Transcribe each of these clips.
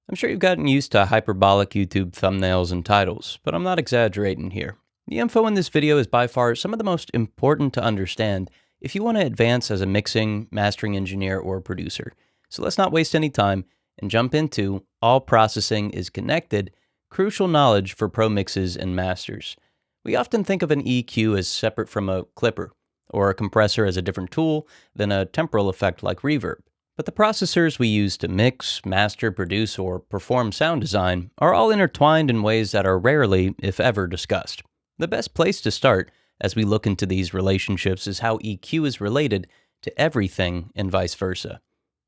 I'm sure you've gotten used to hyperbolic YouTube thumbnails and titles, but I'm not exaggerating here. The info in this video is by far some of the most important to understand if you want to advance as a mixing, mastering engineer, or producer. So let's not waste any time and jump into all processing is connected, crucial knowledge for pro mixes and masters. We often think of an EQ as separate from a clipper, or a compressor as a different tool than a temporal effect like reverb. But the processors we use to mix, master, produce, or perform sound design are all intertwined in ways that are rarely, if ever, discussed. The best place to start as we look into these relationships is how EQ is related to everything and vice versa.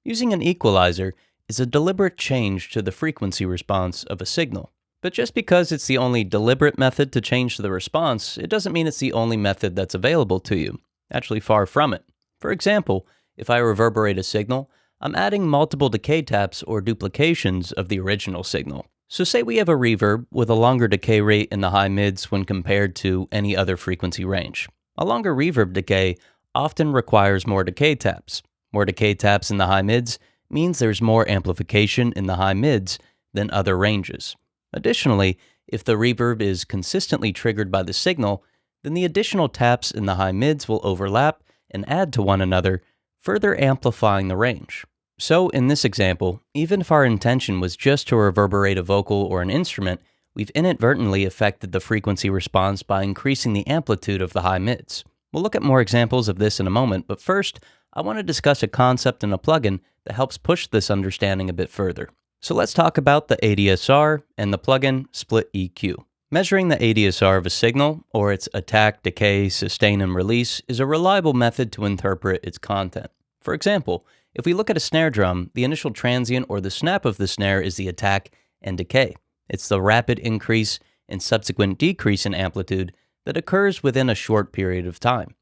Using an equalizer is a deliberate change to the frequency response of a signal. But just because it's the only deliberate method to change the response, it doesn't mean it's the only method that's available to you. Actually, far from it. For example, if I reverberate a signal, I'm adding multiple decay taps or duplications of the original signal. So say we have a reverb with a longer decay rate in the high mids when compared to any other frequency range. A longer reverb decay often requires more decay taps. More decay taps in the high mids means there's more amplification in the high mids than other ranges. Additionally, if the reverb is consistently triggered by the signal, then the additional taps in the high mids will overlap and add to one another, further amplifying the range. So in this example, even if our intention was just to reverberate a vocal or an instrument, we've inadvertently affected the frequency response by increasing the amplitude of the high mids. We'll look at more examples of this in a moment, but first, I want to discuss a concept in a plugin that helps push this understanding a bit further. So let's talk about the ADSR and the plugin Split EQ. Measuring the ADSR of a signal, or its attack, decay, sustain, and release, is a reliable method to interpret its content. For example, if we look at a snare drum, the initial transient or the snap of the snare is the attack and decay. It's the rapid increase and subsequent decrease in amplitude that occurs within a short period of time.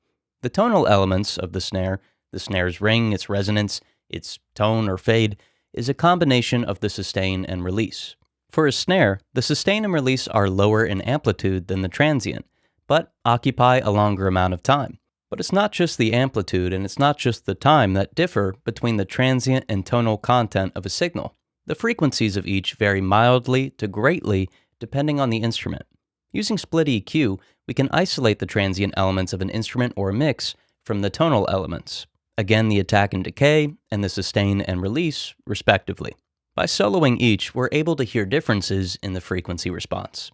The tonal elements of the snare's ring, its resonance, its tone or fade, is a combination of the sustain and release. For a snare, the sustain and release are lower in amplitude than the transient, but occupy a longer amount of time. But it's not just the amplitude and it's not just the time that differ between the transient and tonal content of a signal. The frequencies of each vary mildly to greatly depending on the instrument. Using Split EQ, we can isolate the transient elements of an instrument or mix from the tonal elements. Again, the attack and decay, and the sustain and release, respectively. By soloing each, we're able to hear differences in the frequency response.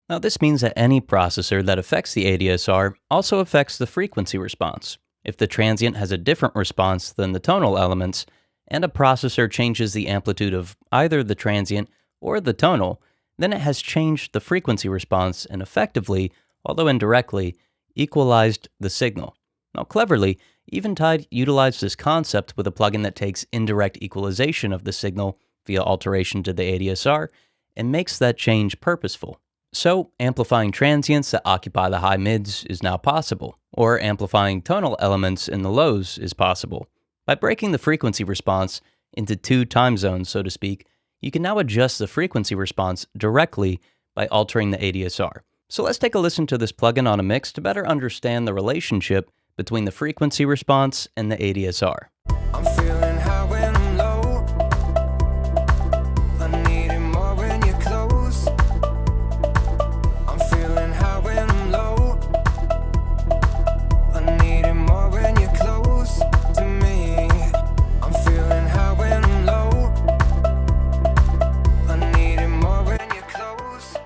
Now, this means that any processor that affects the ADSR also affects the frequency response. If the transient has a different response than the tonal elements, and a processor changes the amplitude of either the transient or the tonal, then it has changed the frequency response and effectively, although indirectly, equalized the signal. Now, cleverly, Eventide utilized this concept with a plugin that takes indirect equalization of the signal via alteration to the ADSR and makes that change purposeful. So, amplifying transients that occupy the high mids is now possible, or amplifying tonal elements in the lows is possible. By breaking the frequency response into two time zones, so to speak, you can now adjust the frequency response directly by altering the ADSR. So let's take a listen to this plugin on a mix to better understand the relationship between the frequency response and the ADSR. I'm feeling high when I'm low. I need it more when you're close. I'm feeling high when I'm low. I need it more when you're close to me. I'm feeling high when I'm low. I need it more when you're close.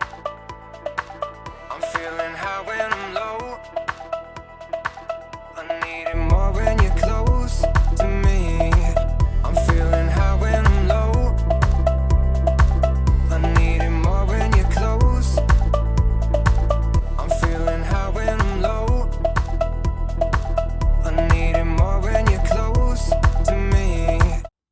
I'm feeling high when I'm low. I need it more when you're close to me. I'm feeling high when I'm low. I need it more when you're close. I'm feeling high when I'm low. I need it more when you're close to me.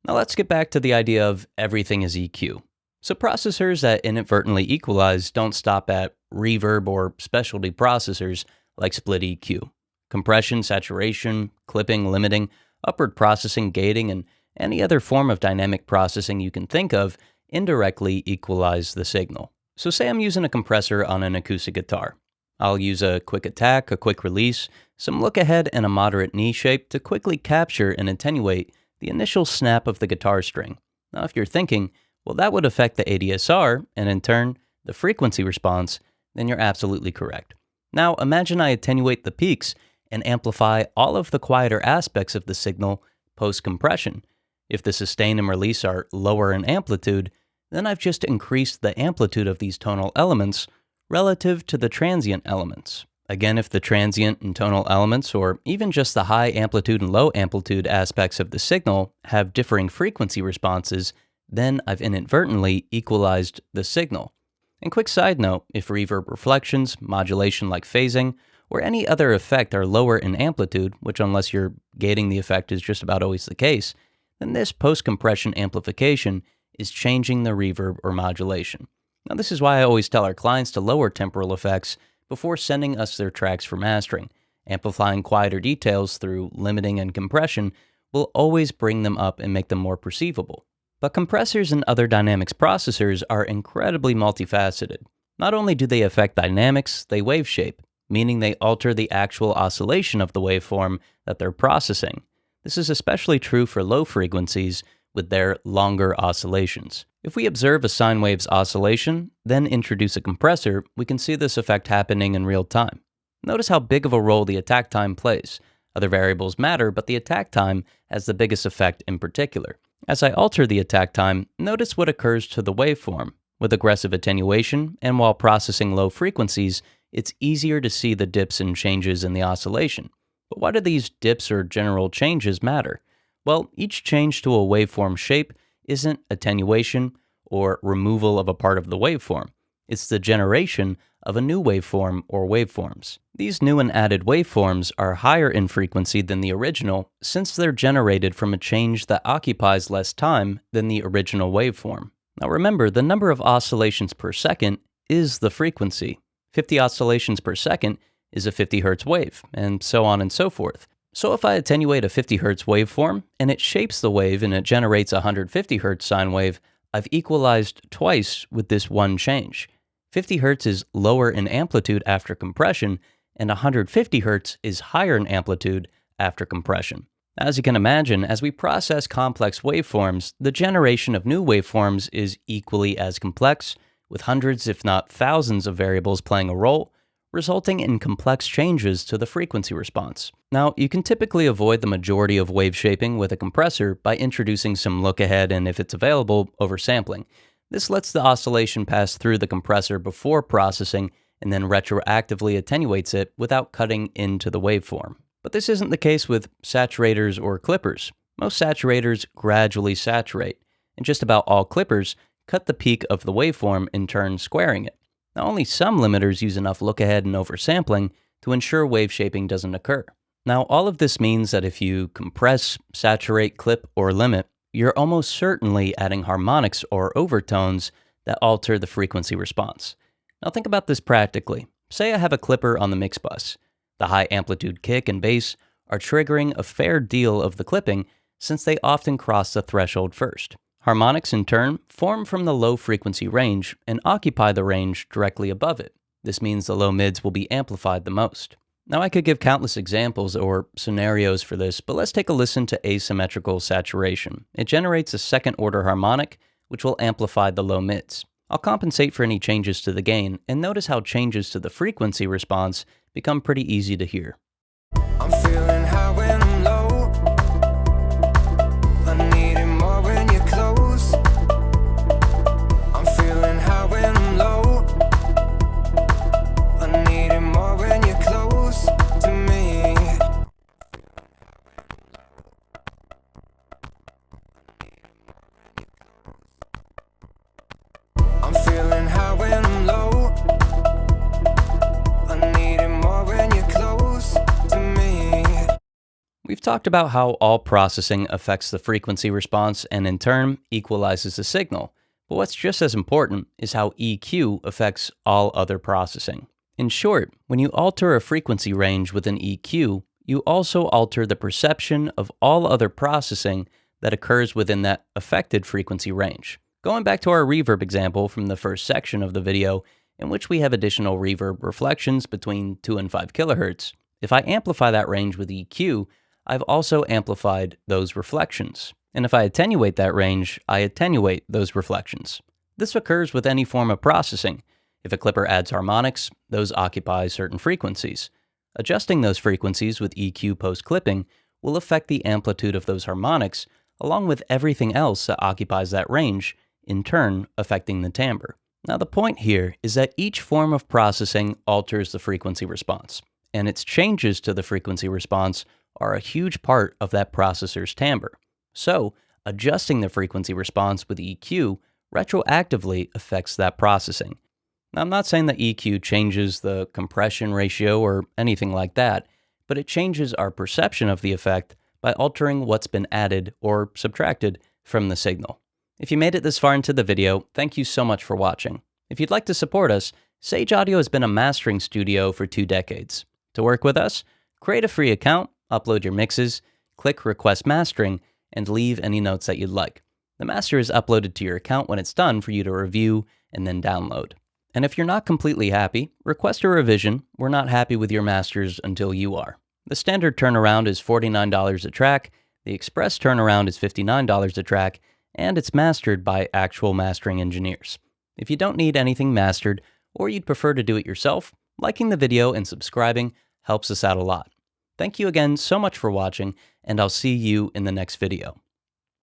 Now let's get back to the idea of everything is EQ. So processors that inadvertently equalize don't stop at reverb or specialty processors like Split EQ. Compression, saturation, clipping, limiting, upward processing, gating, and Any other form of dynamic processing you can think of indirectly equalize the signal. So say I'm using a compressor on an acoustic guitar. I'll use a quick attack, a quick release, some look ahead, and a moderate knee shape to quickly capture and attenuate the initial snap of the guitar string. Now if you're thinking, well, that would affect the ADSR, and in turn, the frequency response, then you're absolutely correct. Now imagine I attenuate the peaks and amplify all of the quieter aspects of the signal post-compression. If the sustain and release are lower in amplitude, then I've just increased the amplitude of these tonal elements relative to the transient elements. Again, if the transient and tonal elements, or even just the high amplitude and low amplitude aspects of the signal, have differing frequency responses, then I've inadvertently equalized the signal. And quick side note, if reverb reflections, modulation like phasing, or any other effect are lower in amplitude, which unless you're gating the effect is just about always the case, then this post-compression amplification is changing the reverb or modulation. Now this is why I always tell our clients to lower temporal effects before sending us their tracks for mastering. Amplifying quieter details through limiting and compression will always bring them up and make them more perceivable. But compressors and other dynamics processors are incredibly multifaceted. Not only do they affect dynamics, they wave shape, meaning they alter the actual oscillation of the waveform that they're processing. This is especially true for low frequencies with their longer oscillations. If we observe a sine wave's oscillation, then introduce a compressor, we can see this effect happening in real time. Notice how big of a role the attack time plays. Other variables matter, but the attack time has the biggest effect in particular. As I alter the attack time, notice what occurs to the waveform. With aggressive attenuation, and while processing low frequencies, it's easier to see the dips and changes in the oscillation. But why do these dips or general changes matter? Well, each change to a waveform shape isn't attenuation or removal of a part of the waveform. It's the generation of a new waveform or waveforms. These new and added waveforms are higher in frequency than the original since they're generated from a change that occupies less time than the original waveform. Now remember, the number of oscillations per second is the frequency. 50 oscillations per second is a 50 Hz wave, and so on and so forth. So if I attenuate a 50 Hz waveform, and it shapes the wave and it generates a 150 Hz sine wave, I've equalized twice with this one change. 50 Hz is lower in amplitude after compression, and 150 Hz is higher in amplitude after compression. As you can imagine, as we process complex waveforms, the generation of new waveforms is equally as complex, with hundreds if not thousands of variables playing a role, resulting in complex changes to the frequency response. Now, you can typically avoid the majority of wave shaping with a compressor by introducing some look ahead and, if it's available, oversampling. This lets the oscillation pass through the compressor before processing and then retroactively attenuates it without cutting into the waveform. But this isn't the case with saturators or clippers. Most saturators gradually saturate, and just about all clippers cut the peak of the waveform, in turn squaring it. Now, only some limiters use enough look ahead and oversampling to ensure wave shaping doesn't occur. Now, all of this means that if you compress, saturate, clip, or limit, you're almost certainly adding harmonics or overtones that alter the frequency response. Now think about this practically. Say I have a clipper on the mix bus. The high amplitude kick and bass are triggering a fair deal of the clipping since they often cross the threshold first. Harmonics, in turn, form from the low frequency range and occupy the range directly above it. This means the low mids will be amplified the most. Now I could give countless examples or scenarios for this, but let's take a listen to asymmetrical saturation. It generates a second order harmonic, which will amplify the low mids. I'll compensate for any changes to the gain, and notice how changes to the frequency response become pretty easy to hear. I'm feeling high when I'm low. I need it more when you're close. I'm feeling high when I'm low. I need it more when you're close to me. I'm feeling high when I'm low. I need it more when you're close to me. We've talked about how all processing affects the frequency response and in turn equalizes the signal, but what's just as important is how EQ affects all other processing. In short, when you alter a frequency range with an EQ, you also alter the perception of all other processing that occurs within that affected frequency range. Going back to our reverb example from the first section of the video, in which we have additional reverb reflections between 2 and 5 kHz, if I amplify that range with EQ, I've also amplified those reflections. And if I attenuate that range, I attenuate those reflections. This occurs with any form of processing. If a clipper adds harmonics, those occupy certain frequencies. Adjusting those frequencies with EQ post-clipping will affect the amplitude of those harmonics, along with everything else that occupies that range, in turn affecting the timbre. Now the point here is that each form of processing alters the frequency response, and its changes to the frequency response are a huge part of that processor's timbre. So, adjusting the frequency response with EQ retroactively affects that processing. Now, I'm not saying that EQ changes the compression ratio or anything like that, but it changes our perception of the effect by altering what's been added or subtracted from the signal. If you made it this far into the video, thank you so much for watching. If you'd like to support us, Sage Audio has been a mastering studio for 2 decades. To work with us, create a free account, upload your mixes, click Request Mastering, and leave any notes that you'd like. The master is uploaded to your account when it's done for you to review and then download. And if you're not completely happy, request a revision. We're not happy with your masters until you are. The standard turnaround is $49 a track, the express turnaround is $59 a track, and it's mastered by actual mastering engineers. If you don't need anything mastered, or you'd prefer to do it yourself, liking the video and subscribing helps us out a lot. Thank you again so much for watching, and I'll see you in the next video.